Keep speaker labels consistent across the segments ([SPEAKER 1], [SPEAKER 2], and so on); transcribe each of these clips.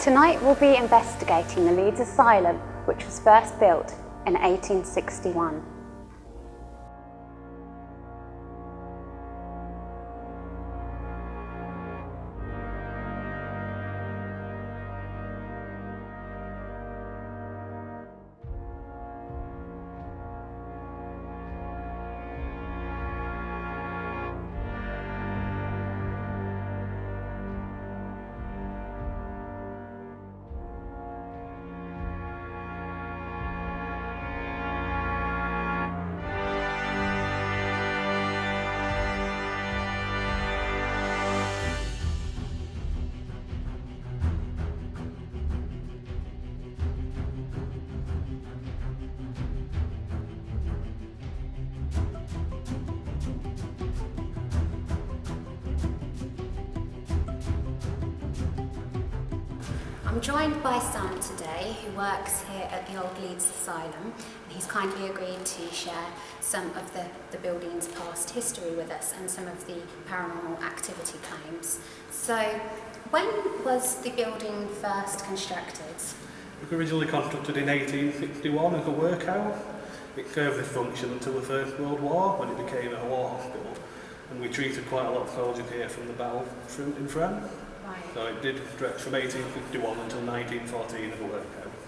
[SPEAKER 1] Tonight we'll be investigating the Leeds Asylum, which was first built in 1861. I'm joined by Sam today, who works here at the old Leeds Asylum, and he's kindly agreed to share some of the building's past history with us and some of the paranormal activity claims. So, when was the building first constructed?
[SPEAKER 2] It was originally constructed in 1861 as a workhouse. It served this function until the First World War, when it became a war hospital, and we treated quite a lot of soldiers here from the battlefront in France.
[SPEAKER 1] Right.
[SPEAKER 2] So it did stretch from 1851 until 1914 as a workhouse.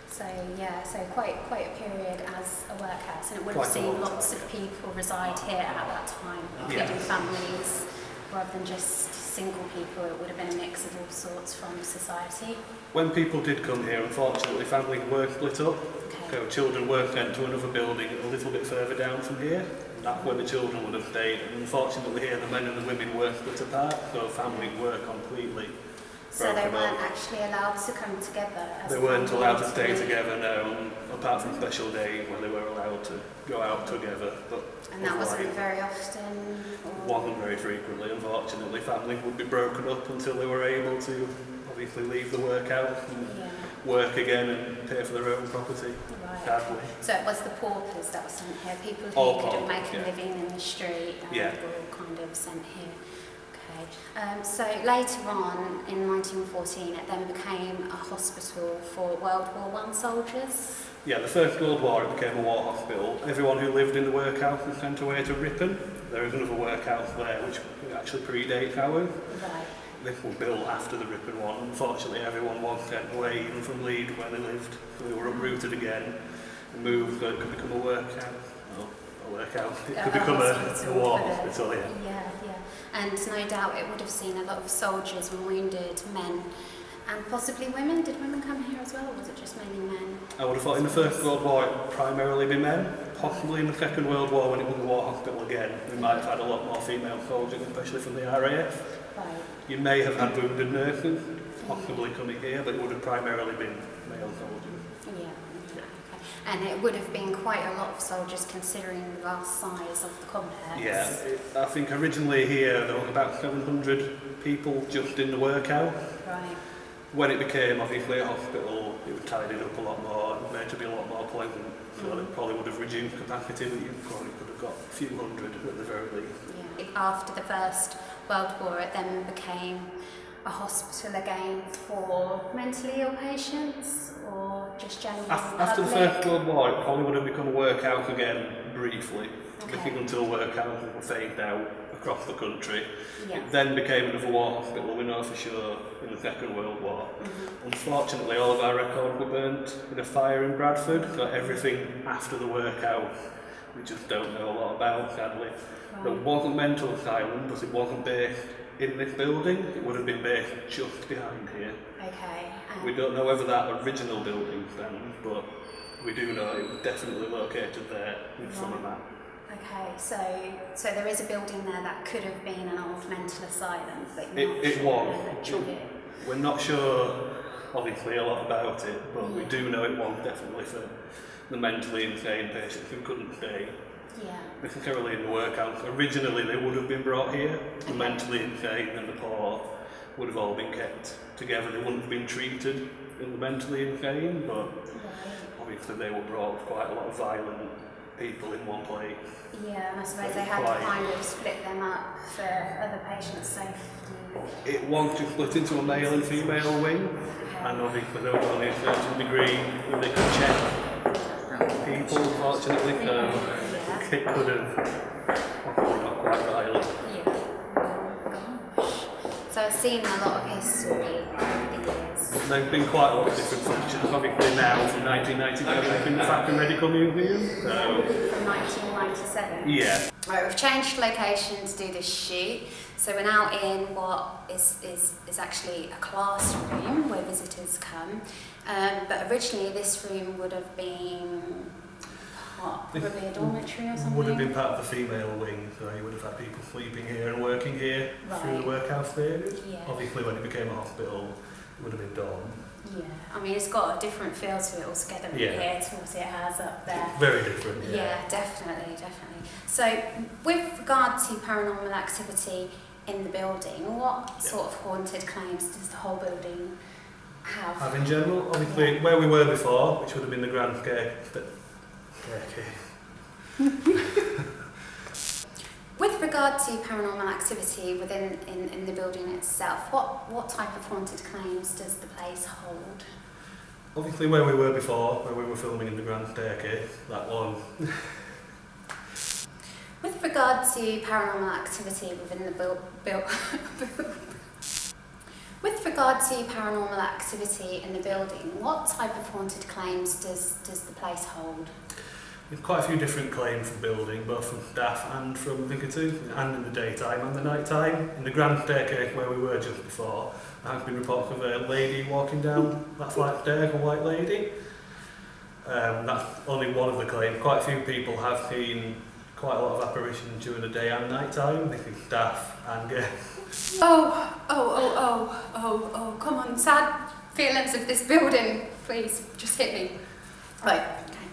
[SPEAKER 1] So yeah, so quite a period as a workhouse, and it would have
[SPEAKER 2] Quite a
[SPEAKER 1] seen
[SPEAKER 2] long
[SPEAKER 1] lots
[SPEAKER 2] time,
[SPEAKER 1] of people reside here at that time, including families, rather than just single people. It would have been a mix of all sorts from society.
[SPEAKER 2] When people did come here, unfortunately, families were split up.
[SPEAKER 1] Okay.
[SPEAKER 2] So children were sent to another building a little bit further down from here. And that's where the children would have stayed. And unfortunately here, the men and the women were split apart, so families were completely
[SPEAKER 1] So they
[SPEAKER 2] broken
[SPEAKER 1] weren't
[SPEAKER 2] up.
[SPEAKER 1] actually allowed to come together as
[SPEAKER 2] They
[SPEAKER 1] a
[SPEAKER 2] weren't
[SPEAKER 1] family
[SPEAKER 2] allowed to stay
[SPEAKER 1] until-
[SPEAKER 2] together, no, apart from special days when they were allowed to go out together. But
[SPEAKER 1] And that wasn't
[SPEAKER 2] otherwise,
[SPEAKER 1] very often?
[SPEAKER 2] wasn't very frequently, unfortunately. Families would be broken up until they were able to obviously leave the workhouse and work again and pay for their own property.
[SPEAKER 1] Right.
[SPEAKER 2] Sadly.
[SPEAKER 1] So it was the paupers that were sent here, people
[SPEAKER 2] All
[SPEAKER 1] who couldn't
[SPEAKER 2] paupers,
[SPEAKER 1] make a living in the street and
[SPEAKER 2] Yeah.
[SPEAKER 1] were all kind of sent here. Okay. So later on, in 1914, it then became a hospital for World War I soldiers.
[SPEAKER 2] Yeah, the First World War, it became a war hospital. Everyone who lived in the workhouse was sent away to Ripon. There is another workhouse there which actually predates ours.
[SPEAKER 1] Right.
[SPEAKER 2] This was built after the Ripon one. Unfortunately, everyone was sent away, even from Leeds where they lived. So they were uprooted again and moved so it could become a workhouse. Well, a workhouse. It could become a war hospital, yeah.
[SPEAKER 1] Yeah. And no doubt it would have seen a lot of soldiers and wounded men, and possibly women. Did women come here as well, or was it just mainly men?
[SPEAKER 2] I would have thought in the First World War it would primarily be men. Possibly in the Second World War, when it was a war hospital again, we might have had a lot more female soldiers, especially from the RAF.
[SPEAKER 1] Right.
[SPEAKER 2] You may have had wounded nurses, possibly coming here, but it would have primarily been male soldiers.
[SPEAKER 1] Yeah. Okay. And it would have been quite a lot of soldiers considering the vast size of the complex.
[SPEAKER 2] Yeah, I think originally here there was about 700 people just in the workhouse.
[SPEAKER 1] Right.
[SPEAKER 2] When it became obviously a hospital, it was tidied up a lot more, it was made to be a lot more pleasant, so it probably would have reduced capacity, but you probably could have got a few hundred at the very least.
[SPEAKER 1] Yeah. After the First World War, it then became a hospital again for mentally ill patients, or just general
[SPEAKER 2] After the First World War, it probably would have become a workhouse again briefly, looking until workhouses were phased out across the country.
[SPEAKER 1] Yeah.
[SPEAKER 2] It then became another war hospital, we know for sure, in the Second World War. Unfortunately, all of our records were burnt in a fire in Bradford, so everything after the workhouse we just don't know a lot about, sadly. There was a mental asylum, but it wasn't based in this building, it would have been based just behind here.
[SPEAKER 1] Okay.
[SPEAKER 2] We don't know whether that original building stands, but we do know it was definitely located there from a map.
[SPEAKER 1] Okay, so there is a building there that could have been an old mental asylum, but you're not
[SPEAKER 2] It
[SPEAKER 1] sure
[SPEAKER 2] was.
[SPEAKER 1] of it.
[SPEAKER 2] We're not sure, obviously, a lot about it, but we do know it was definitely for the mentally insane patients who couldn't stay necessarily in the workhouse. Originally, they would have been brought here. The mentally insane and the poor would have all been kept together. They wouldn't have been treated in the mentally insane, but obviously they were brought with quite a lot of violent people in one place.
[SPEAKER 1] Yeah, and I suppose they had to kind of split them up for other patients' safety.
[SPEAKER 2] It was just split into a male and female wing.
[SPEAKER 1] Okay.
[SPEAKER 2] And obviously they were on a certain degree where they could check people, fortunately, so it could have got quite violent.
[SPEAKER 1] Yeah. Oh gosh. So I've seen a lot of history over the years.
[SPEAKER 2] There's been quite a lot of different functions. Obviously now, from 1997, it's been the Thackray Museum. So.
[SPEAKER 1] From 1997?
[SPEAKER 2] Yeah.
[SPEAKER 1] Right, we've changed location to do this shoot. So we're now in what is actually a classroom where visitors come. But originally this room would have been probably a dormitory or something?
[SPEAKER 2] Would have been part of the female wing, so you would have had people sleeping here and working here through the workhouse stages.
[SPEAKER 1] Yeah.
[SPEAKER 2] Obviously when it became a hospital, it would have been dorm.
[SPEAKER 1] Yeah, I mean it's got a different feel to it altogether here to what it has up there.
[SPEAKER 2] Very different,
[SPEAKER 1] Yeah, definitely. So with regard to paranormal activity in the building, what sort of haunted claims does the whole building have?
[SPEAKER 2] In general, obviously where we were before, which would have been the grand staircase.
[SPEAKER 1] With regard to paranormal activity within in the building itself, what type of haunted claims does the place hold?
[SPEAKER 2] Obviously where we were before, where we were filming in the grand staircase, that one.
[SPEAKER 1] With regard to paranormal activity within the With regard to paranormal activity in the building, what type of haunted claims does the place hold?
[SPEAKER 2] There's quite a few different claims from building, both from staff and from visitors, and in the daytime and the night time. In the grand staircase where we were just before, there has been reports of a lady walking down that flight of stairs, a white lady. That's only one of the claims. Quite a few people have seen quite a lot of apparitions during the day and night time. This is staff and guests.
[SPEAKER 1] Oh, come on, sad feelings of this building, please, just hit me. Right, okay.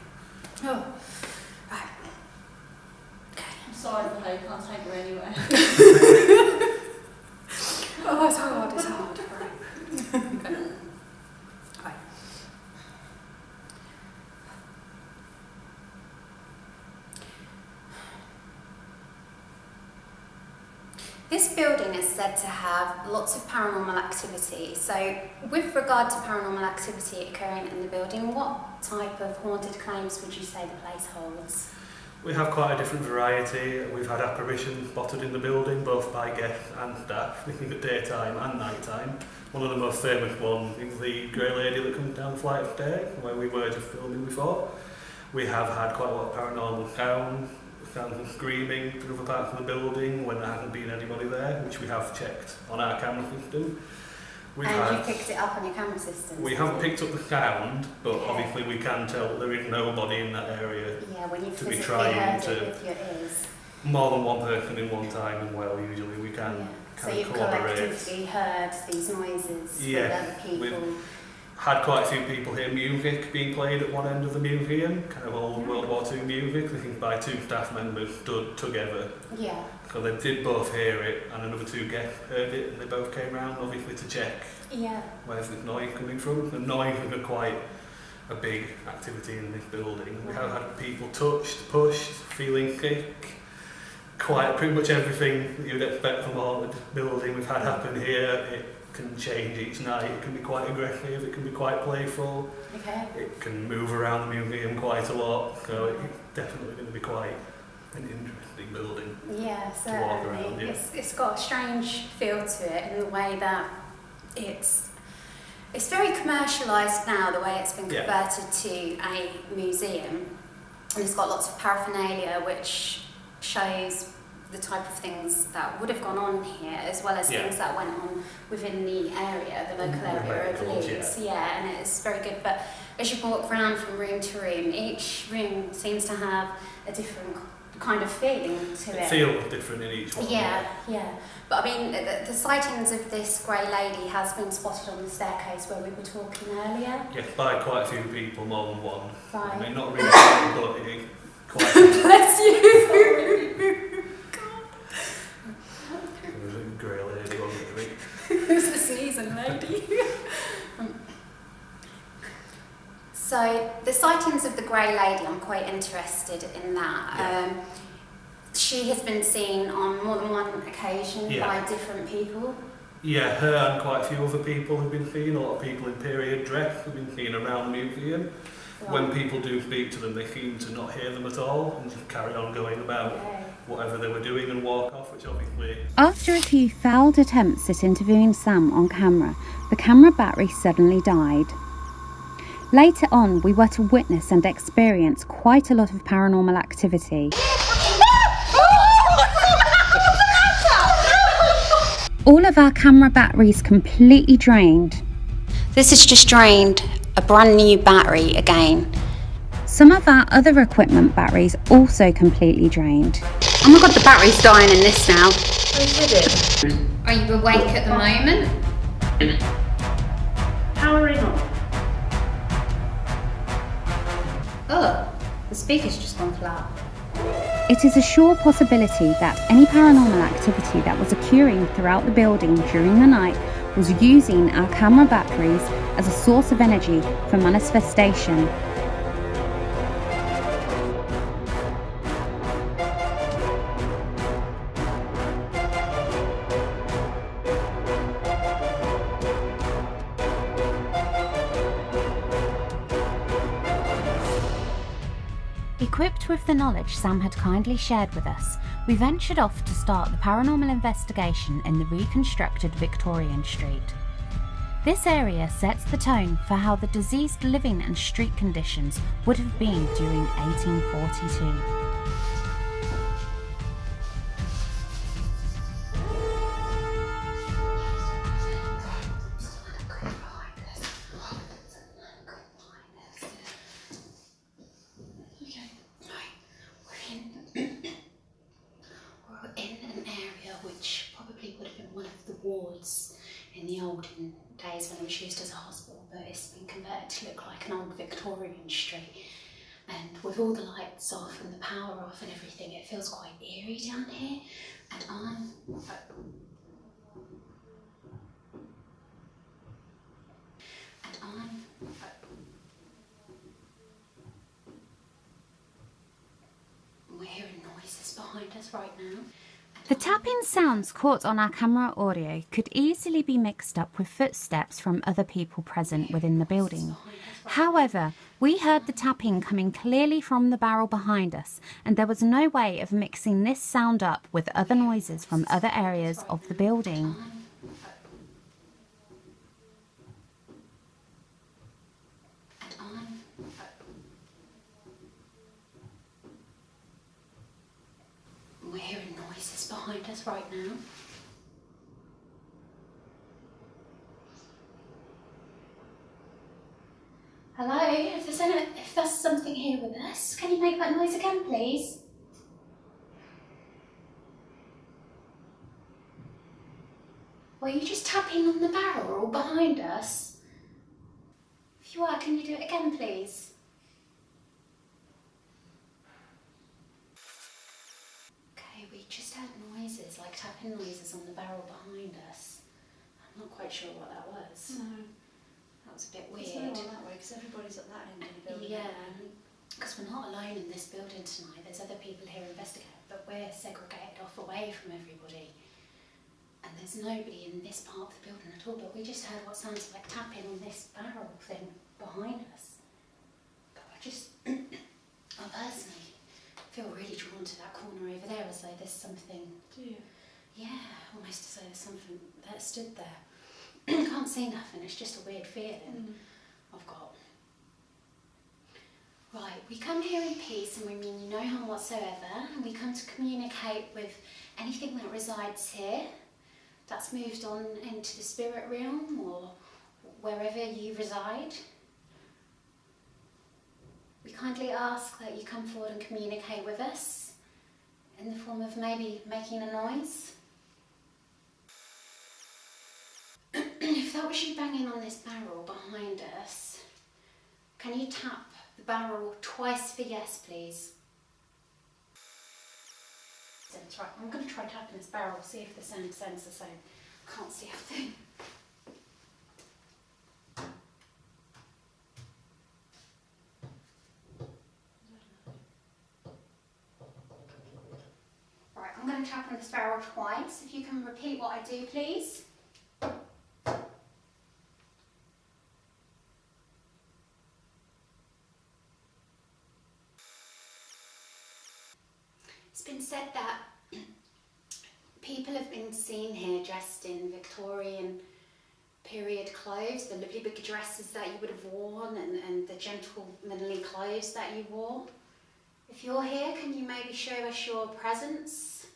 [SPEAKER 1] Oh, right. Okay.
[SPEAKER 3] I'm sorry, but I can't take her anywhere.
[SPEAKER 1] Oh, it's hard. Right. Okay. Right. This building is said to have lots of paranormal activity. So, with regard to paranormal activity occurring in the building, what type of haunted claims would you say the place holds?
[SPEAKER 2] We have quite a different variety. We've had apparitions spotted in the building, both by guests and staff, looking at daytime and nighttime. One of the most famous ones is the grey lady that comes down the flight of stairs, where we were just filming before. We have had quite a lot of paranormal sounds of screaming through other parts of the building when there hasn't been anybody there, which we have checked on our camera system.
[SPEAKER 1] You picked it up on your camera system?
[SPEAKER 2] We haven't picked up the sound, but obviously we can tell that there is nobody in that area.
[SPEAKER 1] Yeah, when you've
[SPEAKER 2] to be
[SPEAKER 1] physically
[SPEAKER 2] trying
[SPEAKER 1] heard
[SPEAKER 2] to
[SPEAKER 1] it with your ears.
[SPEAKER 2] More than one person in one time, and well, usually we can.
[SPEAKER 1] So you've collectively heard these noises with other people.
[SPEAKER 2] We've had quite a few people hear music being played at one end of the museum, kind of old World War II music, I think by two staff members stood together.
[SPEAKER 1] Yeah.
[SPEAKER 2] So they did both hear it, and another two guests heard it, and they both came round, obviously, to check where's this noise coming from. The noise is quite a big activity in this building. We have had people touched, pushed, feeling sick, pretty much everything that you'd expect from a haunted building we've had happen here. It can change each night. It can be quite aggressive, it can be quite playful.
[SPEAKER 1] Okay.
[SPEAKER 2] It can move around the museum quite a lot, so it's definitely going to be quite an interesting building.
[SPEAKER 1] Yeah,
[SPEAKER 2] to walk around,
[SPEAKER 1] certainly. It's got a strange feel to it in the way that it's very commercialised now, the way it's been converted to a museum. And it's got lots of paraphernalia which shows the type of things that would have gone on here, as well as things that went on within the area, the local area of Leeds. Yeah, and it's very good. But as you walk around from room to room, each room seems to have a different kind of feeling to it.
[SPEAKER 2] It feels different in each one.
[SPEAKER 1] Yeah. But I mean, the sightings of this grey lady has been spotted on the staircase where we were talking earlier.
[SPEAKER 2] Yes, by quite a few people, more than one.
[SPEAKER 1] Right.
[SPEAKER 2] I mean, not really, but it is quite.
[SPEAKER 1] Bless you.
[SPEAKER 2] It was a grey lady, wasn't it?
[SPEAKER 1] Who's the sneezing lady? So the sightings of the grey lady, I'm quite interested in that. She has been seen on more than one occasion by different people.
[SPEAKER 2] Yeah, her and quite a few other people have been seen. A lot of people in period dress have been seen around the museum. Right. When people do speak to them, they seem to not hear them at all and just carry on going about whatever they were doing and walk off, which obviously...
[SPEAKER 4] After a few failed attempts at interviewing Sam on camera, the camera battery suddenly died. Later on, we were to witness and experience quite a lot of paranormal activity. All of our camera batteries completely drained.
[SPEAKER 1] This has just drained a brand new battery again.
[SPEAKER 4] Some of our other equipment batteries also completely drained.
[SPEAKER 1] Oh my god, the battery's dying in this now.
[SPEAKER 3] Oh, did it?
[SPEAKER 1] Are you awake at the moment?
[SPEAKER 3] Powering on.
[SPEAKER 1] Oh, the speaker's just gone flat.
[SPEAKER 4] It is a sure possibility that any paranormal activity that was occurring throughout the building during the night was using our camera batteries as a source of energy for manifestation. Equipped with the knowledge Sam had kindly shared with us, we ventured off to start the paranormal investigation in the reconstructed Victorian Street. This area sets the tone for how the diseased living and street conditions would have been during 1842.
[SPEAKER 1] Wards in the olden days when it was used as a hospital, but it's been converted to look like an old Victorian street. And with all the lights off and the power off and everything, it feels quite eerie down here. And we're hearing noises behind us right now.
[SPEAKER 4] The tapping sounds caught on our camera audio could easily be mixed up with footsteps from other people present within the building. However, we heard the tapping coming clearly from the barrel behind us, and there was no way of mixing this sound up with other noises from other areas of the building.
[SPEAKER 1] We're hearing noises behind us right now. Hello, if there's something here with us, can you make that noise again, please? Were you just tapping on the barrel behind us? If you are, can you do it again, please? We just heard noises, like tapping noises on the barrel behind us. I'm not quite sure what that was.
[SPEAKER 3] No.
[SPEAKER 1] That was a bit weird.
[SPEAKER 3] It's not that way, because everybody's at that end of the building.
[SPEAKER 1] Yeah, because we're not alone in this building tonight. There's other people here investigating, but we're segregated off away from everybody. And there's nobody in this part of the building at all, but we just heard what sounds like tapping on this barrel thing behind us. But I personally feel really drawn to that corner over there, as though there's something.
[SPEAKER 3] Do you?
[SPEAKER 1] Yeah, almost as though there's something that stood there. I can't see nothing, it's just a weird feeling I've got. Right, we come here in peace and we mean no harm whatsoever, and we come to communicate with anything that resides here that's moved on into the spirit realm or wherever you reside. We kindly ask that you come forward and communicate with us in the form of maybe making a noise. If that was you banging on this barrel behind us, can you tap the barrel twice for yes, please? That's right, I'm going to try tapping this barrel, see if the sound sounds the same. Can't see a thing. Right, I'm going to tap on this barrel twice. If you can repeat what I do, please. It's been said that people have been seen here dressed in Victorian period clothes, the lovely big dresses that you would have worn and the gentlemanly clothes that you wore. If you're here, can you maybe show us your presence?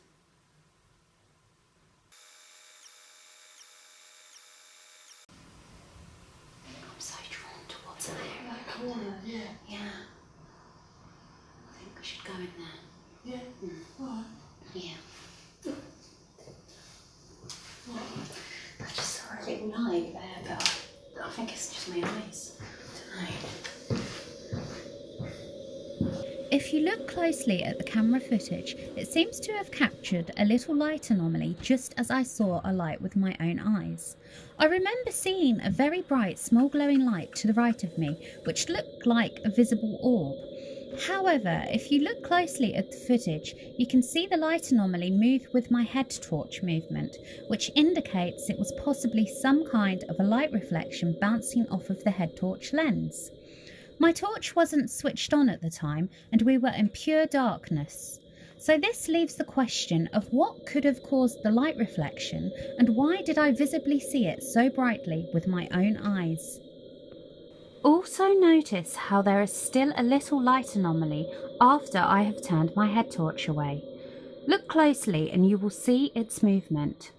[SPEAKER 1] I'm so drawn towards that area.
[SPEAKER 3] That corner, yeah.
[SPEAKER 1] Yeah. I think we should go in there.
[SPEAKER 3] Yeah. Alright.
[SPEAKER 1] Yeah. I just saw a little light there, but I think it's just my eyes. I don't know.
[SPEAKER 4] If you look closely at the camera footage, it seems to have captured a little light anomaly just as I saw a light with my own eyes. I remember seeing a very bright, small glowing light to the right of me, which looked like a visible orb. However, if you look closely at the footage, you can see the light anomaly move with my head torch movement, which indicates it was possibly some kind of a light reflection bouncing off of the head torch lens. My torch wasn't switched on at the time, and we were in pure darkness. So this leaves the question of what could have caused the light reflection, and why did I visibly see it so brightly with my own eyes? Also notice how there is still a little light anomaly after I have turned my head torch away. Look closely and you will see its movement.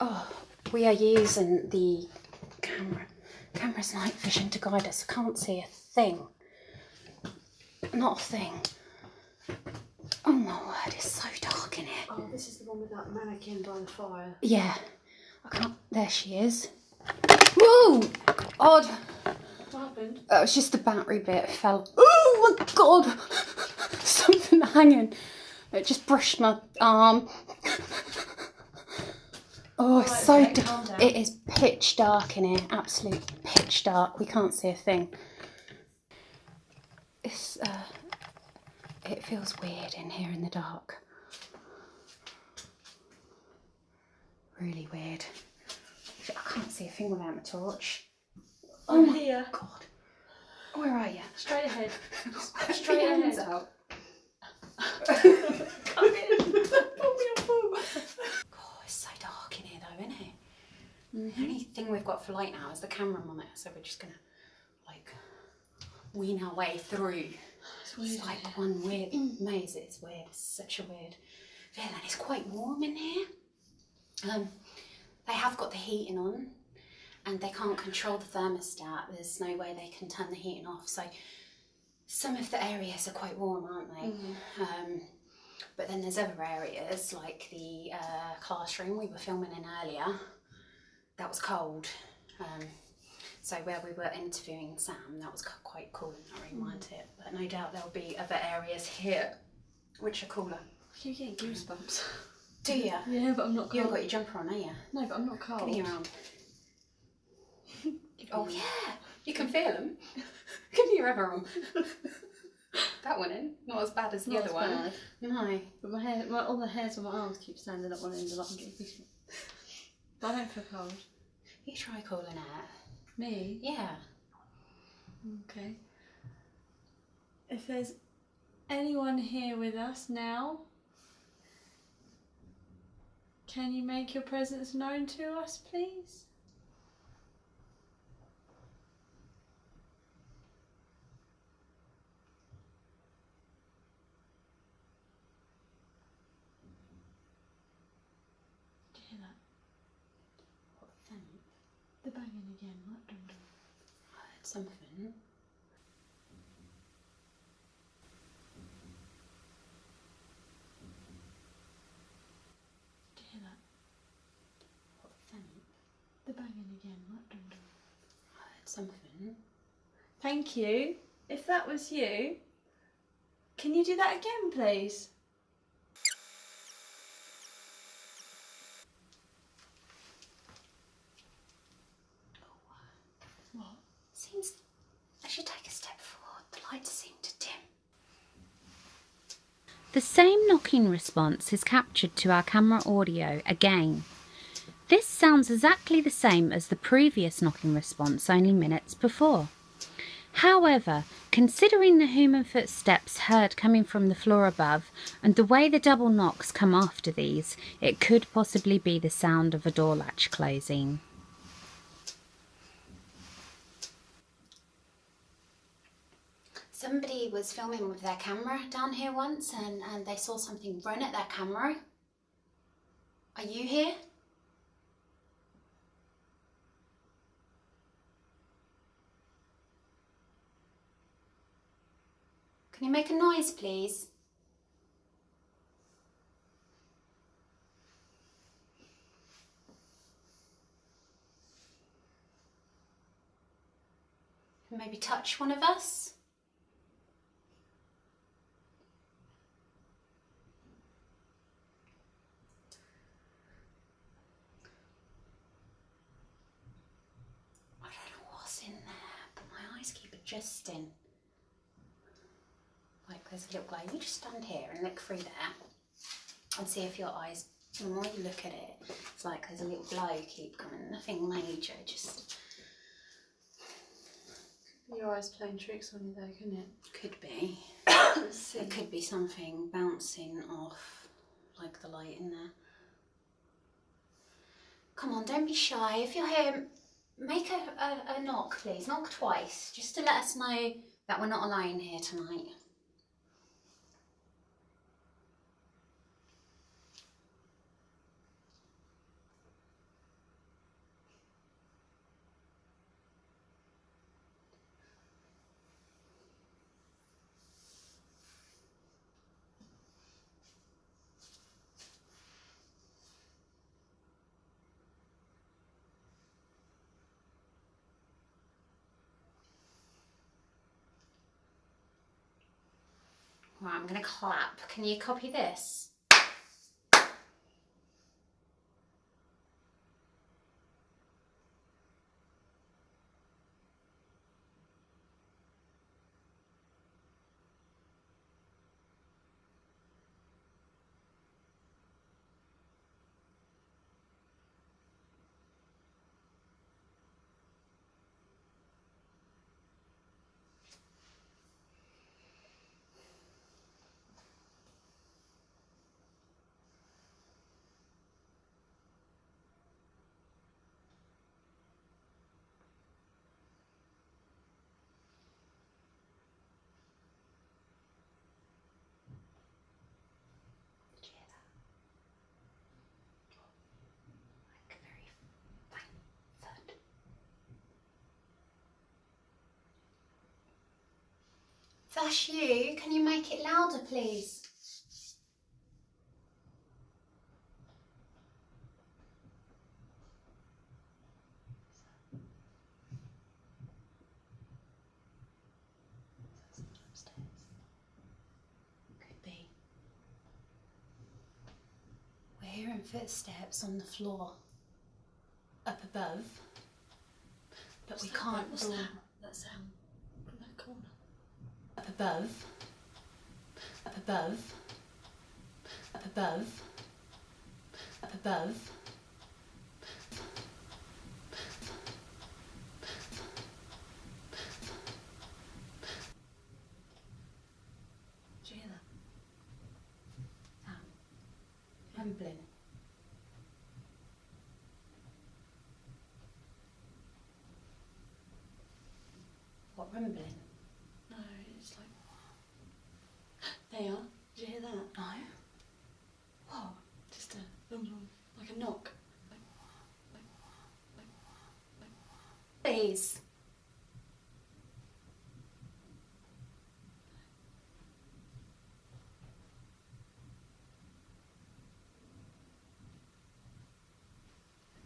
[SPEAKER 1] Oh, we are using the camera's night vision to guide us. I can't see a thing. Not a thing. Oh my word, it's so dark in here.
[SPEAKER 3] Oh, this is the one with that mannequin by the fire.
[SPEAKER 1] Yeah. I can't. There she is. Whoa! Odd.
[SPEAKER 3] What happened?
[SPEAKER 1] It was just the battery bit fell. Oh my god! Something hanging. It just brushed my arm. Oh, it's so
[SPEAKER 3] okay,
[SPEAKER 1] dark.
[SPEAKER 3] calm down.
[SPEAKER 1] It is pitch dark in here. Absolute pitch dark. We can't see a thing. It's it feels weird in here in the dark. Really weird. I can't see a thing without my torch.
[SPEAKER 3] I'm here.
[SPEAKER 1] God. Where are you?
[SPEAKER 3] Straight ahead.
[SPEAKER 1] Straight
[SPEAKER 3] ahead.
[SPEAKER 1] out.
[SPEAKER 3] Come in. Pull me up.
[SPEAKER 1] God, it's so dark in here though, isn't it? The only thing we've got for light now is the camera monitor, so we're just gonna like wean our way through. It's like one weird maze. It's weird. It's such a weird feeling. It's quite warm in here. They have got the heating on, and they can't control the thermostat. There's no way they can turn the heating off. So some of the areas are quite warm, aren't they? But then there's other areas like the classroom we were filming in earlier. That was cold. So where we were interviewing Sam, that was quite cool in that room, wasn't it? But no doubt there'll be other areas here which are cooler.
[SPEAKER 3] I keep getting goosebumps.
[SPEAKER 1] Do you?
[SPEAKER 3] Yeah, but I'm not cold.
[SPEAKER 1] You haven't got your jumper on, are you?
[SPEAKER 3] No, but I'm not cold.
[SPEAKER 1] Give me your arm. Oh yeah, you can feel them. Give me your other arm. That one in, not as bad as the
[SPEAKER 3] Not
[SPEAKER 1] other
[SPEAKER 3] as
[SPEAKER 1] one.
[SPEAKER 3] bad.
[SPEAKER 1] No.
[SPEAKER 3] But my hair, all the hairs on my arms keep standing up one end and I'm getting goosebumps. But I don't feel cold.
[SPEAKER 1] You try calling out.
[SPEAKER 3] Me?
[SPEAKER 1] Yeah.
[SPEAKER 3] Okay. If there's anyone here with us now, can you make your presence known to us, please? Do you hear that?
[SPEAKER 1] What thing?
[SPEAKER 3] The banging again, like dum dum.
[SPEAKER 1] I heard something.
[SPEAKER 3] Do you hear that?
[SPEAKER 1] What thing?
[SPEAKER 3] The banging again, like dum dum.
[SPEAKER 1] I heard something.
[SPEAKER 3] Thank you. If that was you, can you do that again, please? What?
[SPEAKER 1] Seems I should take a step forward. The lights seem to dim.
[SPEAKER 4] The same knocking response is captured to our camera audio again. This sounds exactly the same as the previous knocking response only minutes before. However, considering the human footsteps heard coming from the floor above and the way the double knocks come after these, it could possibly be the sound of a door latch closing.
[SPEAKER 1] Somebody was filming with their camera down here once and they saw something run at their camera. Are you here? Can you make a noise, please? Maybe touch one of us? I don't know what's in there, but my eyes keep adjusting. Like there's a little glow. You just stand here and look through there and see if your eyes, the more you look at it, it's like there's a little glow keep coming. Nothing major, just...
[SPEAKER 3] Your eyes playing tricks on you though, couldn't it?
[SPEAKER 1] Could be. It could be something bouncing off, like the light in there. Come on, don't be shy. If you're here, make a knock, please. Knock twice, just to let us know that we're not alone here tonight. Right, I'm going to clap. Can you copy this? If that's you, can you make it louder, please? Could be. We're hearing footsteps on the floor up above, but we can't rule.
[SPEAKER 3] That sound from that corner.
[SPEAKER 1] Up above, up above, up above, up above.
[SPEAKER 3] Do you hear that?
[SPEAKER 1] Rumbling. What rumbling?
[SPEAKER 3] No, it's like... They are. Did you hear that?
[SPEAKER 1] No. What?
[SPEAKER 3] Just a like a knock.
[SPEAKER 1] Please.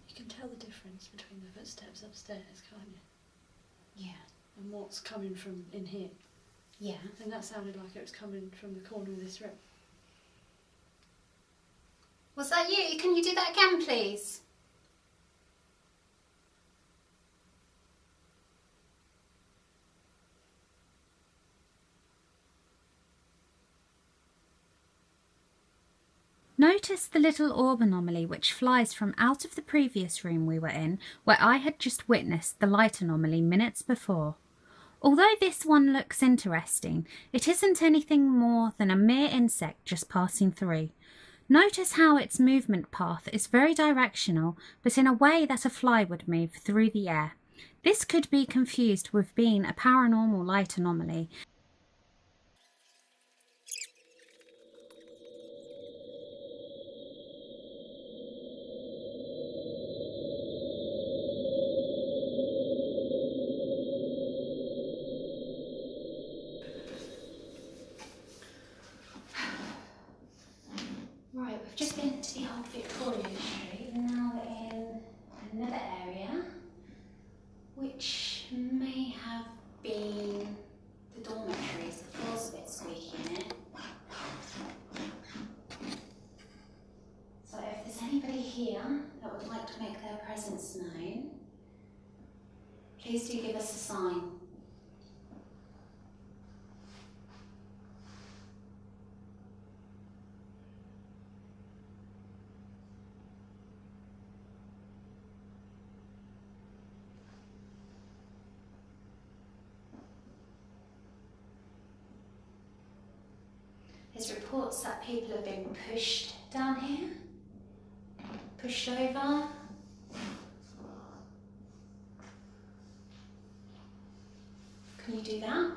[SPEAKER 3] You can tell the difference between the footsteps upstairs, can't you?
[SPEAKER 1] Yeah.
[SPEAKER 3] And what's coming from in here.
[SPEAKER 1] Yeah.
[SPEAKER 3] And that sounded like it was coming from the corner of this room.
[SPEAKER 1] Was that you? Can you do that again, please?
[SPEAKER 4] Notice the little orb anomaly which flies from out of the previous room we were in, where I had just witnessed the light anomaly minutes before. Although this one looks interesting, it isn't anything more than a mere insect just passing through. Notice how its movement path is very directional, but in a way that a fly would move through the air. This could be confused with being a paranormal light anomaly.
[SPEAKER 1] Right, we've just been to the old Victoria Street, and now we're in another area, which may have been the dormitories. The floor's a bit squeaky in it. So if there's anybody here that would like to make their presence known, please do give us a sign. There's reports that people have been pushed down here, pushed over. Can you do that?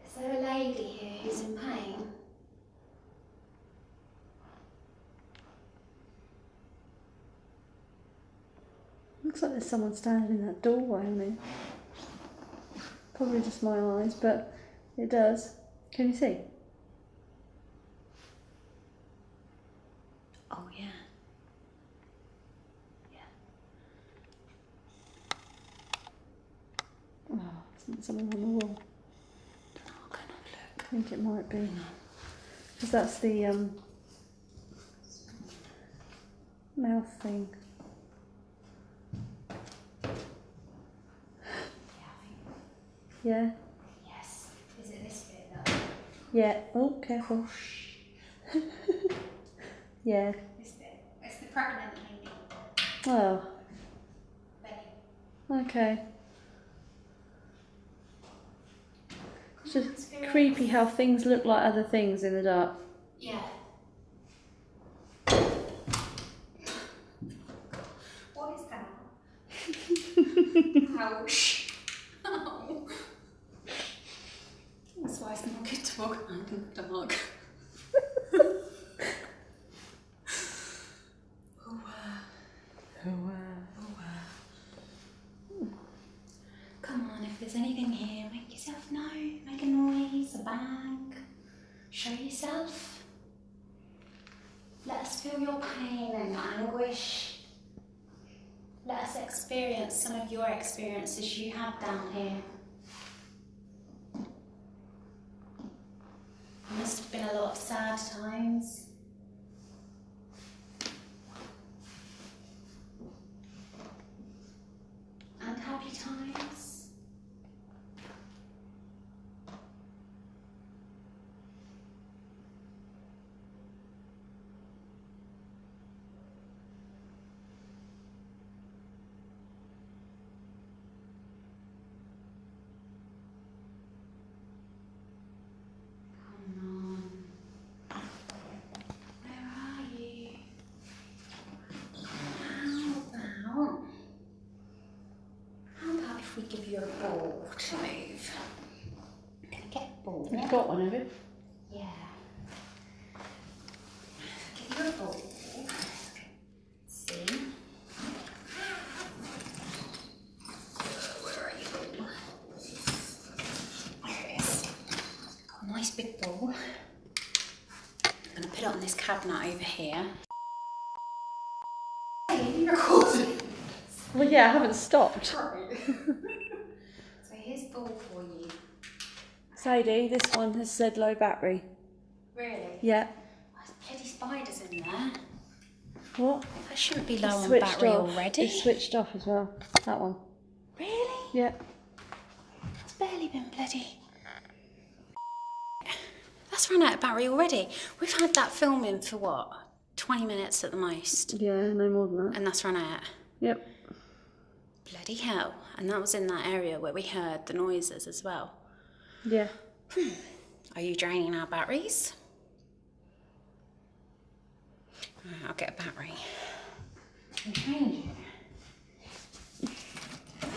[SPEAKER 1] Is there a lady here who's in pain?
[SPEAKER 3] Looks like there's someone standing in that doorway on it. Probably just my eyes, but it does. Can you see?
[SPEAKER 1] Oh yeah.
[SPEAKER 3] Oh, isn't there someone on the wall?
[SPEAKER 1] Oh, can I look?
[SPEAKER 3] I think it might be. Because that's the mouth thing. Yeah?
[SPEAKER 1] Yes. Is it this bit though?
[SPEAKER 3] Yeah. Oh, careful. Yeah.
[SPEAKER 1] This bit. It's the pregnant lady.
[SPEAKER 3] Oh,
[SPEAKER 1] Betty.
[SPEAKER 3] okay. It's just creepy how things look like other things in the dark.
[SPEAKER 1] Yeah. What is that? Ouch. Oh. That's why it's not good to walk around in the dark. Come on, if there's anything here, make yourself known. Make a noise, a bang. Show yourself. Let us feel your pain and your anguish. Let us experience some of your experiences you had down here. There must have been a lot of sad times. And happy times. We give you a ball to move. Can I get a ball?
[SPEAKER 3] You've got one, have you?
[SPEAKER 1] Yeah. Give you a ball. See? Where are you, ball? There it is. Got a nice big ball. I'm going to put it on this cabinet over here. Hey, you recording?
[SPEAKER 3] Well, yeah, I haven't stopped.
[SPEAKER 1] Right. So here's ball for you.
[SPEAKER 3] Sadie, this one has said low battery.
[SPEAKER 1] Really?
[SPEAKER 3] Yeah.
[SPEAKER 1] There's bloody spiders in there.
[SPEAKER 3] What?
[SPEAKER 1] That shouldn't be low
[SPEAKER 3] It's
[SPEAKER 1] on
[SPEAKER 3] switched
[SPEAKER 1] battery
[SPEAKER 3] off.
[SPEAKER 1] already.
[SPEAKER 3] It's switched off as well. That one.
[SPEAKER 1] Really?
[SPEAKER 3] Yeah.
[SPEAKER 1] It's barely been bloody. That's run out of battery already. We've had that filming for what? 20 minutes at the most.
[SPEAKER 3] Yeah, no more than that.
[SPEAKER 1] And that's run out.
[SPEAKER 3] Yep.
[SPEAKER 1] Bloody hell. And that was in that area where we heard the noises as well.
[SPEAKER 3] Yeah.
[SPEAKER 1] Are you draining our batteries? Right, I'll get a battery. And change it. Are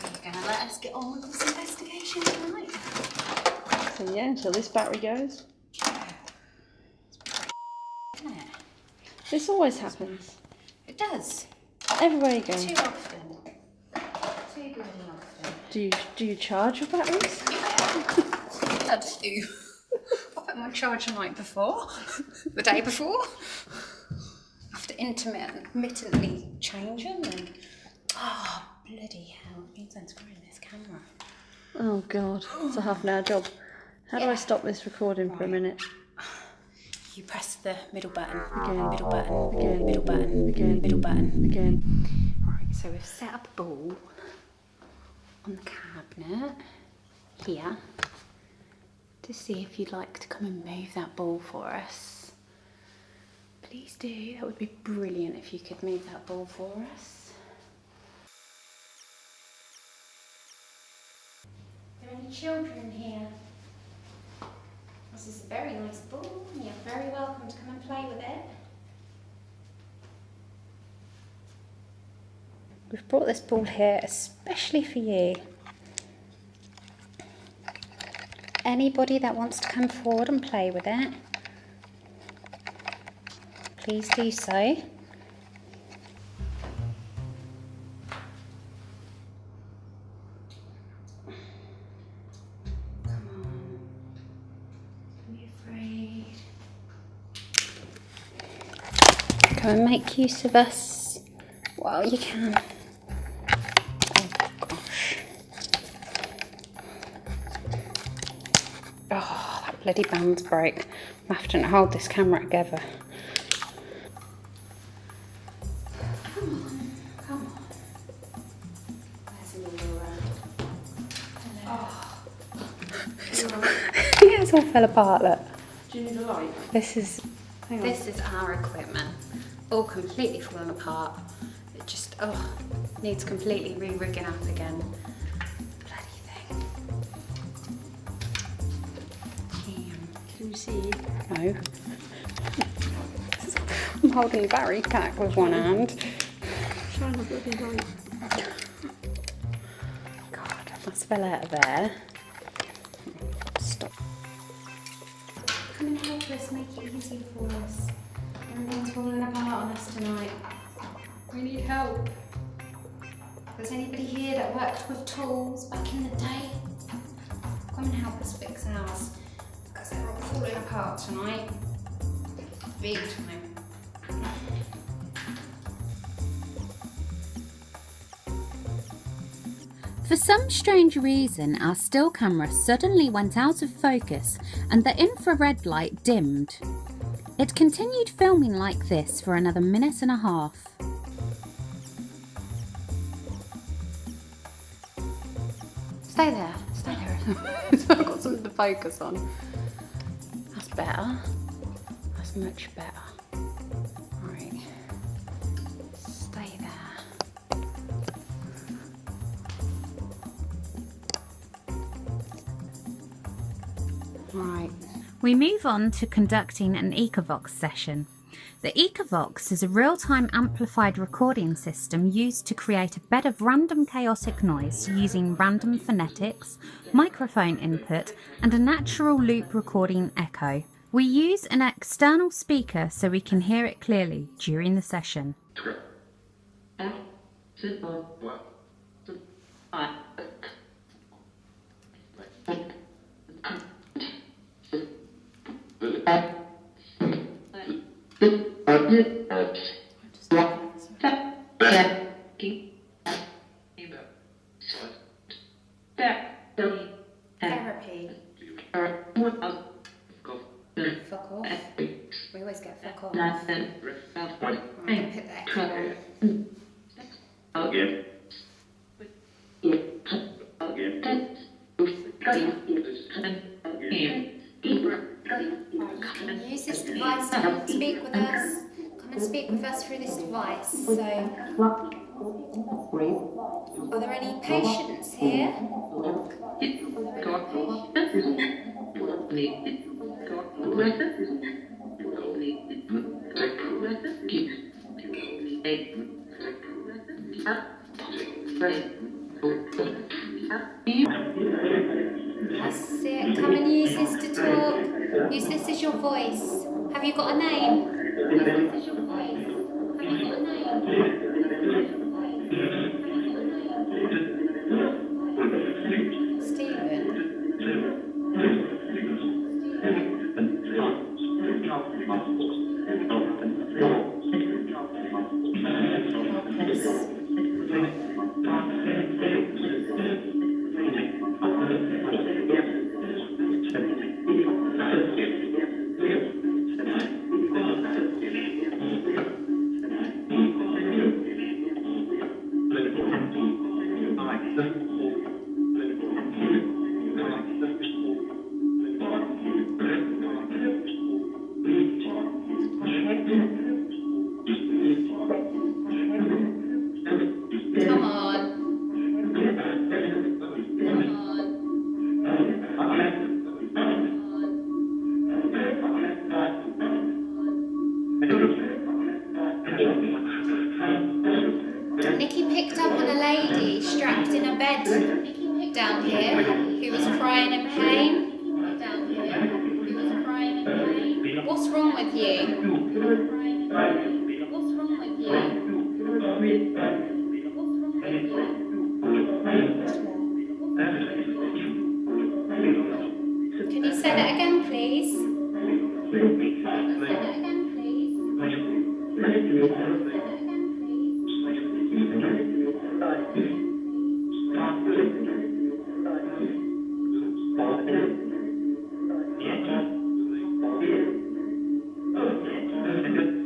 [SPEAKER 1] you going to let us get on with this investigation tonight?
[SPEAKER 3] So yeah, until this battery goes.
[SPEAKER 1] Isn't it?
[SPEAKER 3] This always happens.
[SPEAKER 1] It does.
[SPEAKER 3] Everywhere you go.
[SPEAKER 1] Too often. Too bloody often.
[SPEAKER 3] Do you charge your batteries?
[SPEAKER 1] I do. I put my charge the night before. The day before. After intermittently change them and... Oh, bloody hell. It means I'm screwing this camera.
[SPEAKER 3] Oh god, it's a half an hour job. How do I stop this recording for a minute?
[SPEAKER 1] You press the middle button.
[SPEAKER 3] Again.
[SPEAKER 1] Middle button.
[SPEAKER 3] Again.
[SPEAKER 1] Middle button.
[SPEAKER 3] Again.
[SPEAKER 1] Middle button.
[SPEAKER 3] Again.
[SPEAKER 1] Right, so we've set up a ball on the cabinet here to see if you'd like to come and move that ball for us. Please do. That would be brilliant if you could move that ball for us. Are there any children here? This is a very nice ball and you're very welcome to come and play with it. We've brought this ball here especially for you. Anybody that wants to come forward and play with it, please do so. Come and make use of us while you can. Oh gosh. Oh, that bloody band's broke. I'm having to hold this camera together. Come on. Where's Laura? Oh. It's all fell apart, look.
[SPEAKER 3] Do you need a light?
[SPEAKER 1] This is our equipment. All completely fallen apart. It just, needs completely re-rigging up again. Bloody thing.
[SPEAKER 3] Can you see?
[SPEAKER 1] No. I'm holding the battery pack with one hand.
[SPEAKER 3] Shine a bloody light.
[SPEAKER 1] God, I must fell out of there. Stop. Come and help us, make it easy for us. Everything's falling apart on us tonight. We need help. If there's anybody here that worked with tools back in the day, come and help us fix ours. Because they're all falling apart tonight. Big time.
[SPEAKER 4] For some strange reason, our still camera suddenly went out of focus and the infrared light dimmed. It continued filming like this for another minute and a half.
[SPEAKER 1] Stay there. I've got something to focus on. That's better. That's much better. Right. Stay there. Right.
[SPEAKER 4] We move on to conducting an Ecovox session. The Ecovox is a real-time amplified recording system used to create a bed of random chaotic noise using random phonetics, microphone input, and a natural loop recording echo. We use an external speaker so we can hear it clearly during the session.
[SPEAKER 1] Fuck off. We always get fuck off. Right, I'm going to put that on. Right, you can use this device to come and speak with us. Come and speak with us through this device. So, are there any patients here? That's it. Come and use this to talk. Use this as your voice. Have you got a name? Use this as your voice. Have you got a name? Stephen. Come on. Nikki picked up on a lady strapped in a bed down here who was crying in pain. What's wrong with you? What's wrong with you? Can you say that again, please? Say that again, please.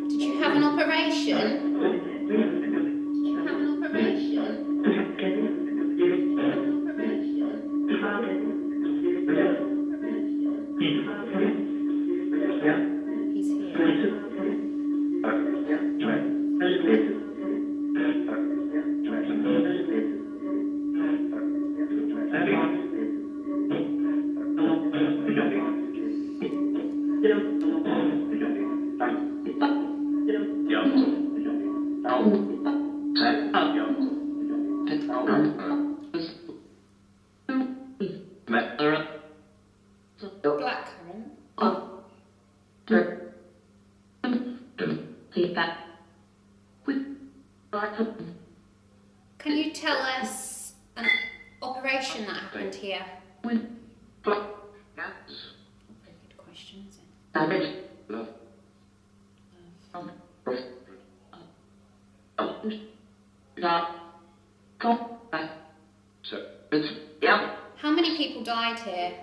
[SPEAKER 1] Did you have an operation? He's here. Blackcurrant. Can you tell us an operation that happened here? Very good question, is it? How many people died here?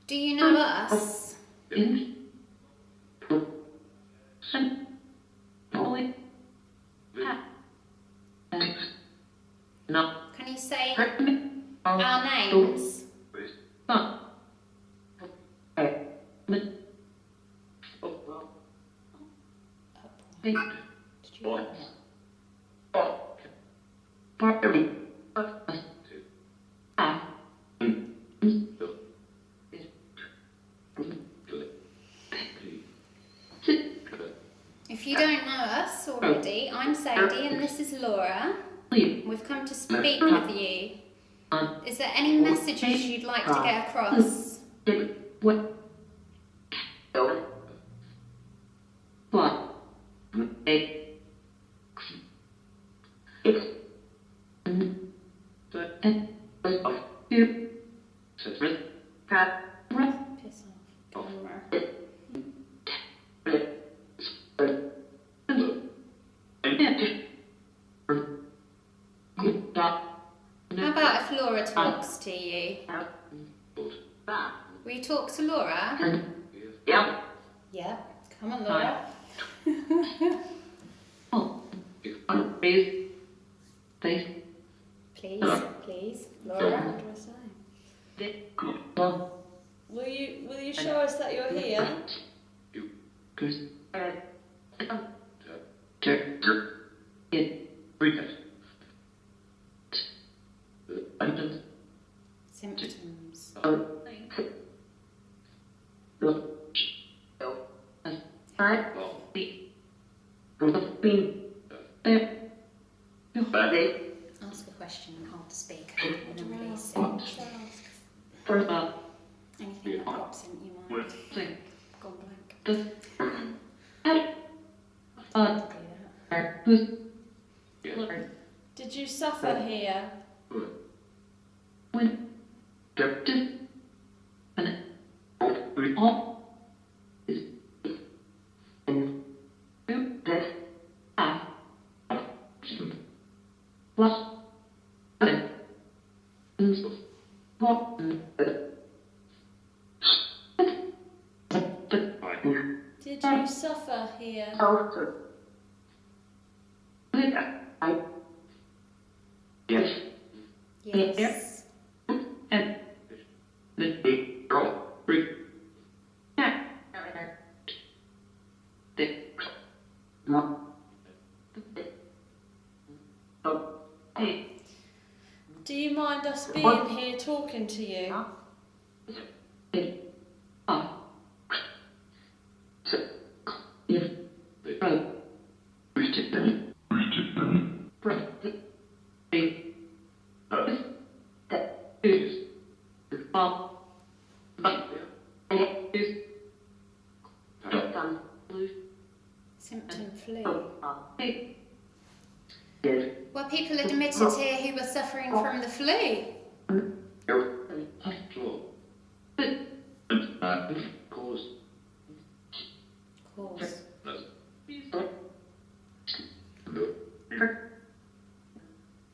[SPEAKER 1] Do you know us? Can you say our names? Did you know If you don't know us already, I'm Sadie and this is Laura. We've come to speak with you. Is there any messages you'd like to get across? Piss off. to you. Will you talk to Laura?
[SPEAKER 5] Yeah.
[SPEAKER 1] Yeah. Come on, Laura.
[SPEAKER 5] Please. Please.
[SPEAKER 1] Please. Laura.
[SPEAKER 3] What do I say?
[SPEAKER 5] Well,
[SPEAKER 3] Will you show us that you're here?
[SPEAKER 1] Symptoms. Ask a question and hold the speaker and then release it. Anything that pops into your mind. Gone blank. Do that.
[SPEAKER 3] Did you suffer here? Did you suffer here?
[SPEAKER 1] Yes.
[SPEAKER 3] Do you mind us being here talking to you?
[SPEAKER 1] Symptom flu. Were people admitted here who were suffering from the flu? Cause.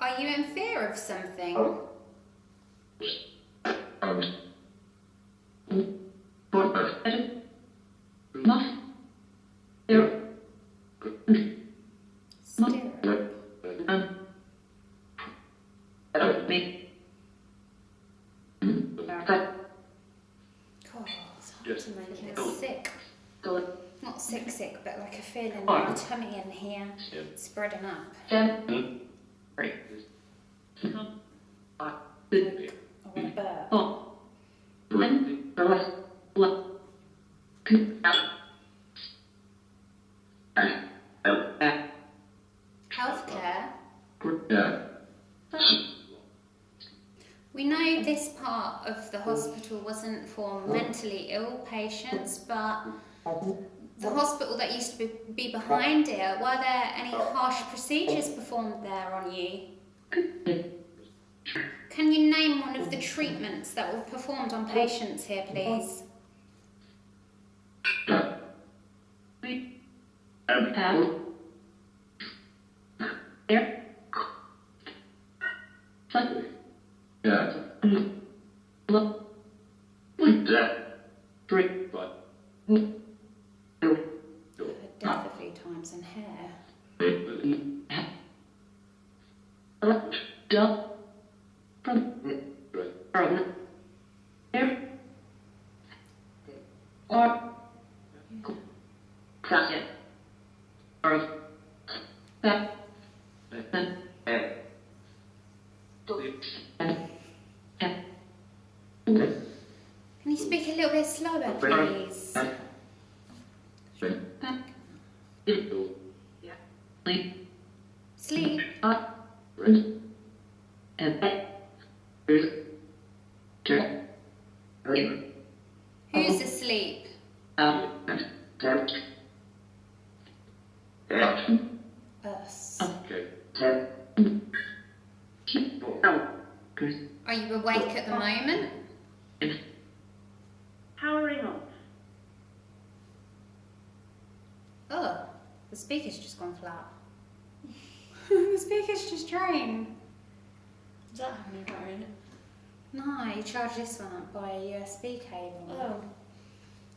[SPEAKER 1] Are you in fear of something? Stirrup. God, it's hard to make it sick. Not sick, but like a feeling in my tummy in here, spreading up. I want to burp. Healthcare. We know this part of the hospital wasn't for mentally ill patients, but the hospital that used to be behind it, were there any harsh procedures performed there on you? Can you name one of the treatments that were performed on patients here, please? Death a few times in hair. Can you speak a little bit slower, please? Sleep. Who's asleep? Us. Are you awake at the moment?
[SPEAKER 6] Powering off.
[SPEAKER 1] Oh, the speaker's just gone flat. The speaker's just drained.
[SPEAKER 3] Does that have any power in it?
[SPEAKER 1] No, you charge this one up by a USB cable.
[SPEAKER 3] Oh.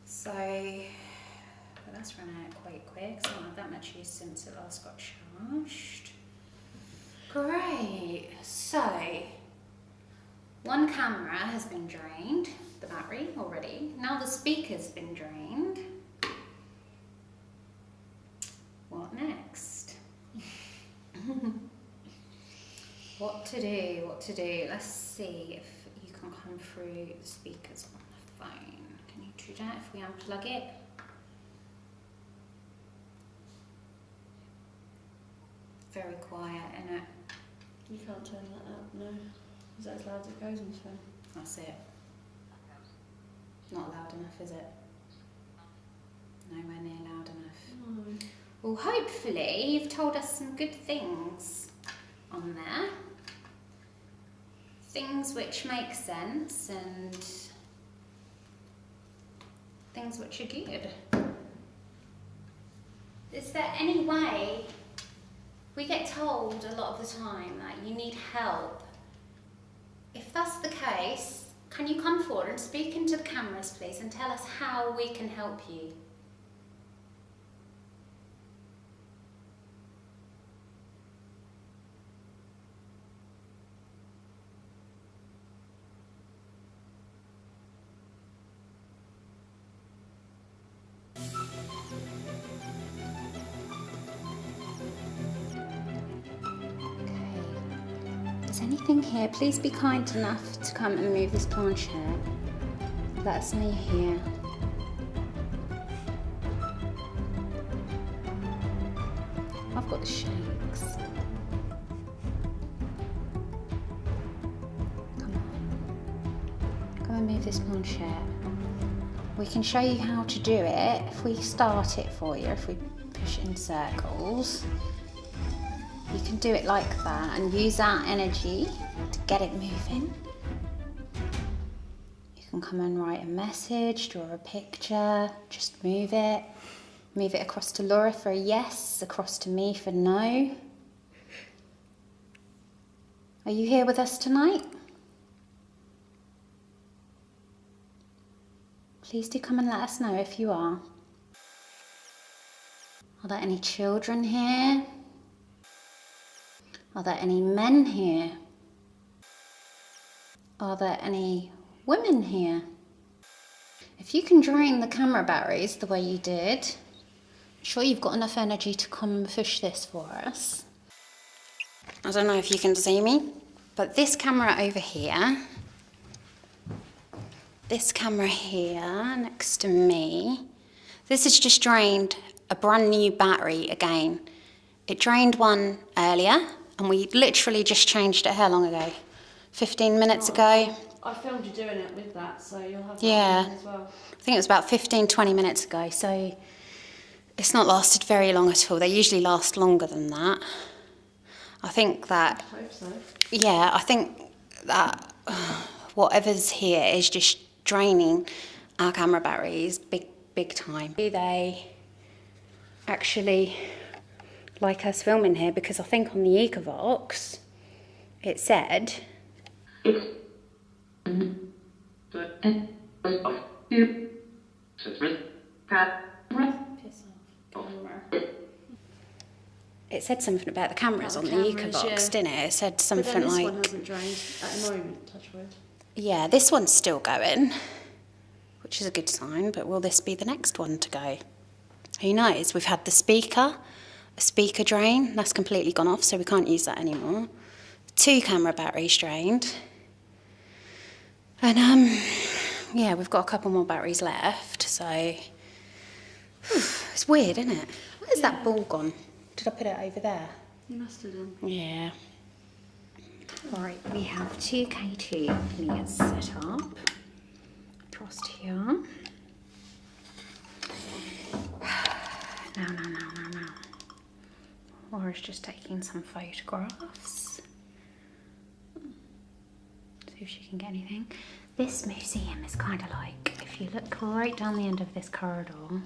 [SPEAKER 1] So, well, that's run out quite quick. It's not had that much use since it last got charged. Great. So, one camera has been drained, the battery already. Now the speaker's been drained. What next? What to do, what to do? Let's see if you can come through the speakers on the phone. Can you do that if we unplug it? Very quiet, isn't it?
[SPEAKER 3] You can't turn that up, no. Is that as loud as it goes on the phone?
[SPEAKER 1] That's it. Not loud enough, is it? Nowhere near loud enough.
[SPEAKER 3] No.
[SPEAKER 1] Well, hopefully you've told us some good things on there. Things which make sense and things which are good. Is there any way, we get told a lot of the time that you need help. If that's the case, can you come forward and speak into the cameras, please, and tell us how we can help you? Is anything here? Please be kind enough to come and move this planchette. Let us know you're here. I've got the shakes. Come on. Come and move this planchette. We can show you how to do it if we start it for you, if we push it in circles. You can do it like that and use that energy to get it moving. You can come and write a message, draw a picture, just move it. Move it across to Laura for a yes, across to me for no. Are you here with us tonight? Please do come and let us know if you are. Are there any children here? Are there any men here? Are there any women here? If you can drain the camera batteries the way you did, I'm sure you've got enough energy to come and push this for us. I don't know if you can see me, but this camera over here, this camera here next to me, this has just drained a brand new battery again. It drained one earlier, and we literally just changed it how long ago? 15 minutes ago?
[SPEAKER 3] I filmed you doing it with that, so you'll have that
[SPEAKER 1] Yeah.
[SPEAKER 3] as well.
[SPEAKER 1] I think it was about 15, 20 minutes ago, so it's not lasted very long at all. They usually last longer than that. I think that,
[SPEAKER 3] I hope so.
[SPEAKER 1] yeah, I think that whatever's here is just draining our camera batteries big time. Do they actually like us filming here? Because I think on the Ecovox it said it said something about the cameras on the Ecovox, didn't it? It said something
[SPEAKER 3] but then this
[SPEAKER 1] like
[SPEAKER 3] one hasn't drained at the moment, touch wood.
[SPEAKER 1] yeah, this one's still going, which is a good sign, but will this be the next one to go? Who knows? We've had the speaker, a speaker drain, that's completely gone off, so we can't use that anymore. 2 camera batteries drained. And yeah, we've got a couple more batteries left, so it's weird, isn't it? Where's that ball gone? Did I put it over there?
[SPEAKER 3] You must have done.
[SPEAKER 1] Yeah. Right, we have 2 K2 linears set up. Across here. No. Laura's just taking some photographs. See if she can get anything. This museum is kind of like, if you look right down the end of this corridor,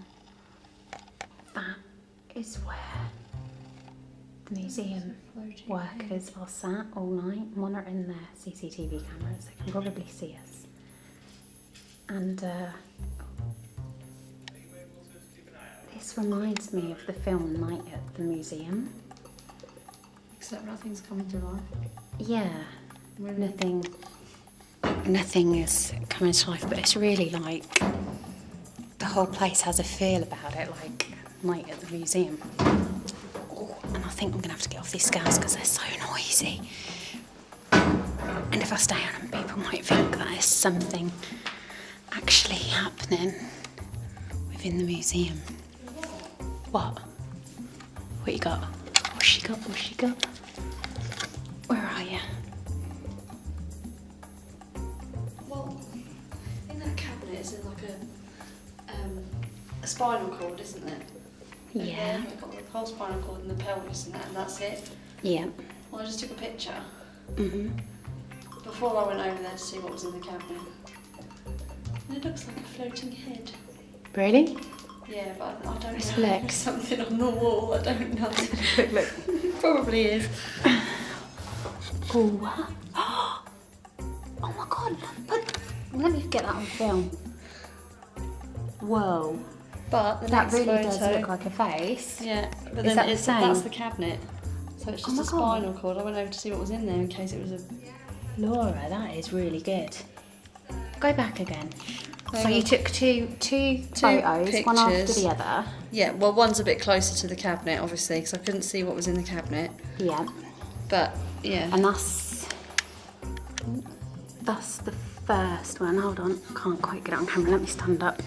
[SPEAKER 1] that is where
[SPEAKER 4] museum workers are sat all night monitoring their CCTV cameras. They can probably see us. And this reminds me of the film Night at the Museum.
[SPEAKER 3] Except nothing's coming to life.
[SPEAKER 4] Yeah, nothing is coming to life, but it's really like the whole place has a feel about it, like Night at the Museum. And I think I'm gonna have to get off these scales because they're so noisy. And if I stay on them, people might think that there's something actually happening within the museum. What? What you got? What's she got? What's she got? Where are you?
[SPEAKER 3] Well, in that cabinet is like a spinal cord, isn't it?
[SPEAKER 4] Yeah.
[SPEAKER 3] You've got the whole spinal cord and the pelvis and that, and that's it.
[SPEAKER 4] Yeah.
[SPEAKER 3] Well, I just took a picture
[SPEAKER 4] Mhm.
[SPEAKER 3] before I went over there to see what was in the cabinet. And it looks like a floating head.
[SPEAKER 4] Really?
[SPEAKER 3] Yeah, but I don't
[SPEAKER 4] Let's
[SPEAKER 3] know.
[SPEAKER 4] look.
[SPEAKER 3] There's something on the wall, I don't know.
[SPEAKER 4] Look.
[SPEAKER 3] Probably is.
[SPEAKER 4] Oh. Oh my god. Let me get that on film. Whoa.
[SPEAKER 3] But the
[SPEAKER 4] That
[SPEAKER 3] next
[SPEAKER 4] really
[SPEAKER 3] photo,
[SPEAKER 4] does look like a face.
[SPEAKER 3] yeah, but
[SPEAKER 4] Is
[SPEAKER 3] then
[SPEAKER 4] that the same?
[SPEAKER 3] that's the cabinet. So it's
[SPEAKER 4] Oh
[SPEAKER 3] just
[SPEAKER 4] my
[SPEAKER 3] a spinal cord. I went over to see what was in there in case it was a...
[SPEAKER 4] Laura, that is really good. Go back again. So
[SPEAKER 3] Hang
[SPEAKER 4] you
[SPEAKER 3] on.
[SPEAKER 4] took two photos, one after
[SPEAKER 3] pictures.
[SPEAKER 4] the other.
[SPEAKER 3] Yeah, well, one's a bit closer to the cabinet, obviously, because I couldn't see what was in the cabinet.
[SPEAKER 4] Yeah.
[SPEAKER 3] But, yeah.
[SPEAKER 4] And that's the first one. Hold on, I can't quite get it on camera. Let me stand up.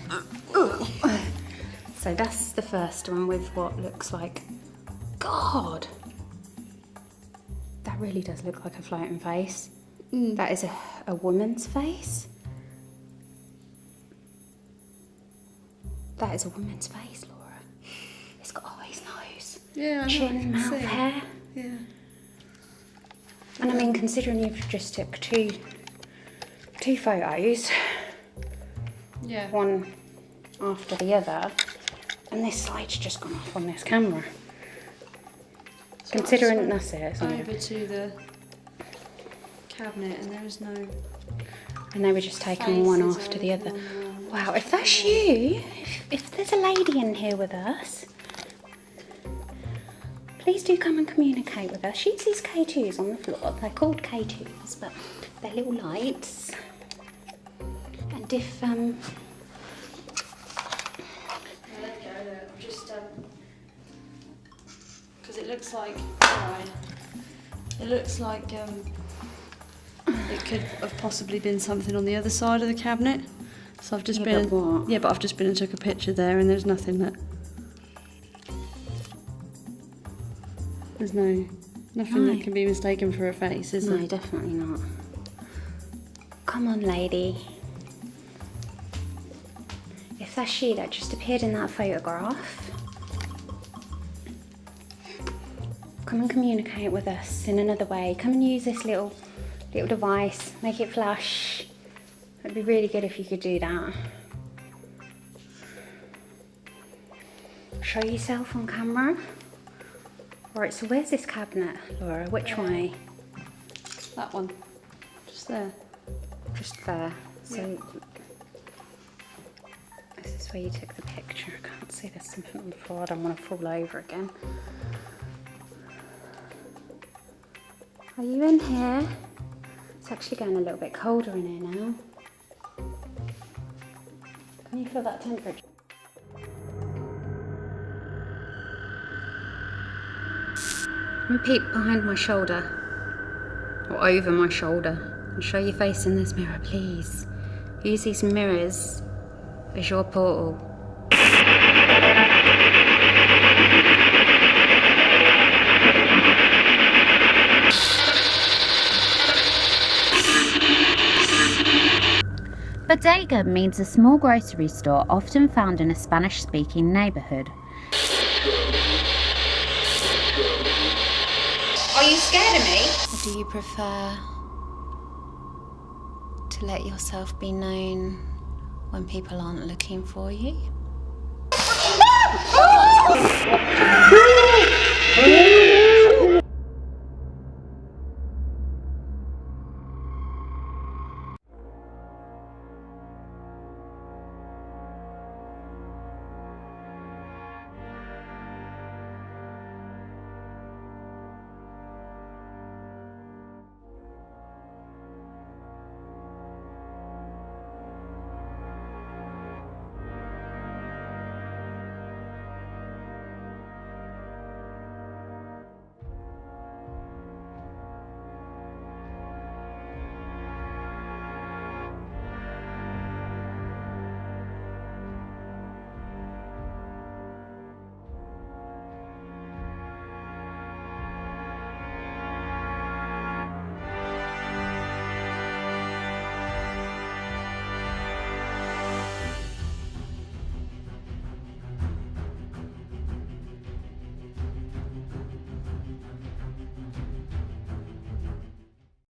[SPEAKER 4] So that's the first one with what looks like... God! That really does look like a floating face. That is a woman's face. That is a woman's face, Laura. It's got eyes, nose,
[SPEAKER 3] Yeah, I know, I
[SPEAKER 4] chin,
[SPEAKER 3] can
[SPEAKER 4] mouth,
[SPEAKER 3] see.
[SPEAKER 4] hair.
[SPEAKER 3] Yeah.
[SPEAKER 4] And I mean, considering you've just took two photos,
[SPEAKER 3] Yeah.
[SPEAKER 4] one after the other, and this light's just gone off on this camera.
[SPEAKER 3] So
[SPEAKER 4] Considering
[SPEAKER 3] I
[SPEAKER 4] that's it,
[SPEAKER 3] just
[SPEAKER 4] isn't
[SPEAKER 3] went over
[SPEAKER 4] it?
[SPEAKER 3] to the cabinet and there was no
[SPEAKER 4] And they were just taking one
[SPEAKER 3] faces or
[SPEAKER 4] after the other.
[SPEAKER 3] anything on the wall.
[SPEAKER 4] Wow, if that's you, if there's a lady in here with us, please do come and communicate with us. She sees K2s on the floor. They're called K2s, but they're little lights. And if
[SPEAKER 3] Let go there. I'm just because it looks like it could have possibly been something on the other side of the cabinet. So I've just
[SPEAKER 4] Yeah,
[SPEAKER 3] been
[SPEAKER 4] but what?
[SPEAKER 3] yeah, but I've just been and took a picture there, and there's nothing that nothing
[SPEAKER 4] No.
[SPEAKER 3] that can be mistaken for a face, is
[SPEAKER 4] no,
[SPEAKER 3] there?
[SPEAKER 4] definitely not. Come on, lady. If that's you that just appeared in that photograph, come and communicate with us in another way. Come and use this little device, make it flash. It'd be really good if you could do that. Show yourself on camera. Right, so where's this cabinet, Laura? Which way?
[SPEAKER 3] That one, just there.
[SPEAKER 4] Just there. So this is where you took the picture. I can't see there's something on the floor. I don't want to fall over again. Are you in here? It's actually getting a little bit colder in here now. Can you feel that temperature? And peek behind my shoulder, or over my shoulder, and show your face in this mirror, please. Use these mirrors as your portal. Bodega means a small grocery store often found in a Spanish-speaking neighbourhood.
[SPEAKER 1] Are you scared of me?
[SPEAKER 4] Or do you prefer to let yourself be known when people aren't looking for you?